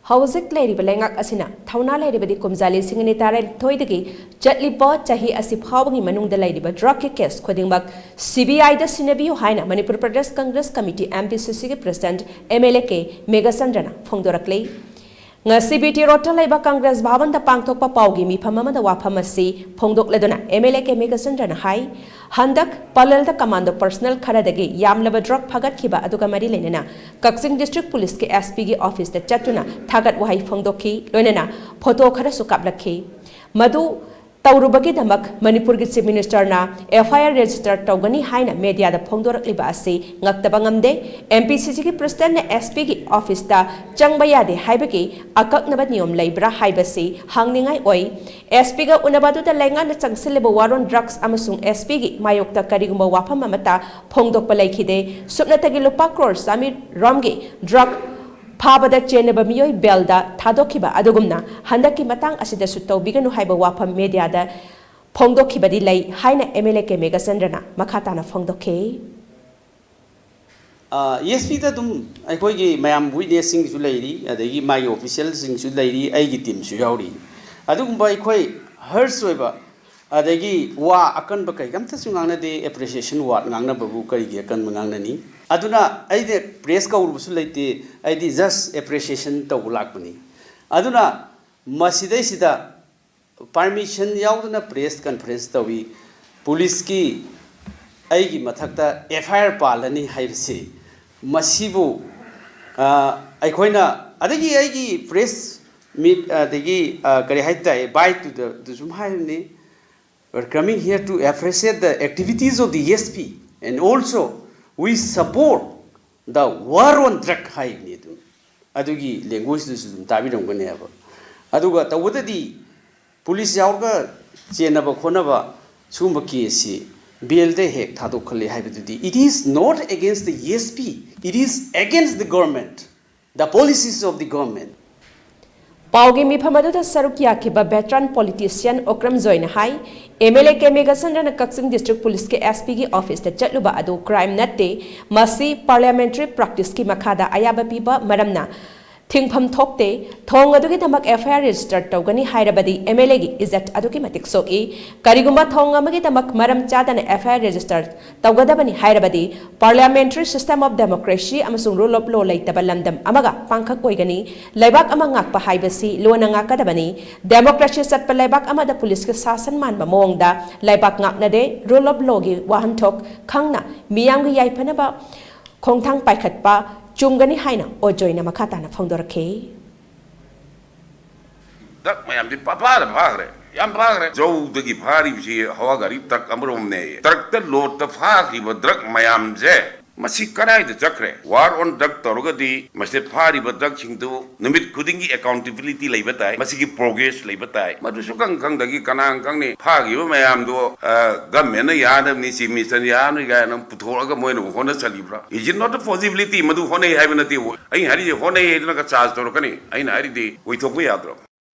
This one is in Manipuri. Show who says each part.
Speaker 1: Hauzik Lady Belengak Asina, Tauna Lady Bedi Kumzali Singanitare Toidagi, Jetli Bot Jahi Asi Phaobagi Manung the Lady Drug case, Khudingmak Cbi Da Shinabiyu Haina, Manipur Pradesh Congress Committee MPCC President MLK Meghachandra Phongdoraklei. Ngasi Leiba Congress Bhavan the Pangtok Paugi Mi Pamama the Wapamasi, Pongdok Ledona, MLK Meghachandra Hai, Handak, Palel the Commando Personnel Karadagi, Yamlaba Drug Pagat Kiba Adukamari Lenena, Kaksing District Police ke SPG Office the Chatuna, Tagat Wahai Phongdoki, Lenena, Poto Karasukablaki, Madu. Taurubagi damak Manipur Chief Minister na FIR register tawgani haina media da phongdorak liba ase ngaktabangamde MPCC ki president na SP ki office ta changbaya de haibaki akaknaba niyom leibra haibasi hangningai oi SP ga unabadu da lenga na changsileba waron drugs amasung SP ki mayokta karigumba wafam amata phongdok palaikide supnatagi lupa crore sami romgi drug Phaobada Chenaba Miyoi Belda Tadokiba Adugumna Handaki Matang Asida Suto Biganu Haiba Wapam Media da Phongdokiba Delay Haina MLK Meghachandra Makatana Phongdoke
Speaker 2: ESP da dum Aikogi Mayam witnessing to lady, the my officials in lady, Agitim Sujari. Adugumba Koi Hersweba Adagi Wa Akan Bakai Gamtasungana de appreciation what Nanga Babuka Yakan Mangani. Aduna I press ka urbusulite I just appreciation to ulakmani. Aduna masida sida permission yauduna press conference tawi police ki aigi mathakta FIR palani haibse masibu aikoina adagi aigi press meet adagi kare haita by to the zoom haibni. We're coming here to appreciate the activities of the ESP and also we support the war on drug high need. Adugi language is Tavidam Ganeva. Aduga Tawadadi police Yauga, Jenaba Konava, Sumba Kesi, BLD Hek Tadokali Habitudi. It is not against the ESP, it is against the government, the policies of the government.
Speaker 1: Paugi mi phamadu da sarukia kiba veteran politician Okram Zoin Hai, MLK Meghachandra na Kaksing District Police ke SPG office da chatluba adu crime natte masi parliamentary practice ki makhada ayaba piba maramna thingpham thokte thong adugi damak FIR register tawgani hairabadi MLA gi izat adugi matik soki karigumba thong amagi damak maram chadana FIR register tawgadabani hairabadi parliamentary system of democracy amasung rule of law laitaba lamdam amaga pangkhak oigani laibak ama ngakpa haibasi lona ngakadabani democracy satpa laibak ama da police ke sasan manba mongda laibak ngaknade rule of law gi wahanthok khangna miyam gi yaipanaba khongthang paikhatpa Chungani Haina or join a Makatana Phongdoke.
Speaker 3: Duck may am the papa, Pagre. Yam Pagre. Joe the Gipari, Hawagari, Tuck Ambrone. Tuck the Lord of Hagi, but drug Mayam Ze. Masikanai the Jakre. War on Duck Torogadi, Master Party, but ducking to Namit Khudingmak accountability Leibatai, Masiki progress Leibatai. Matusukan Kangdagi Kanang Kangi, Pagi, Mayam do Gamena Yanam Nisi Miss and Yan Putoga Mono Honda Salibra. Is it not a possibility? Madu Hone having a deal. I had a Hone like a charge to Rokani. I had a day. We took way out.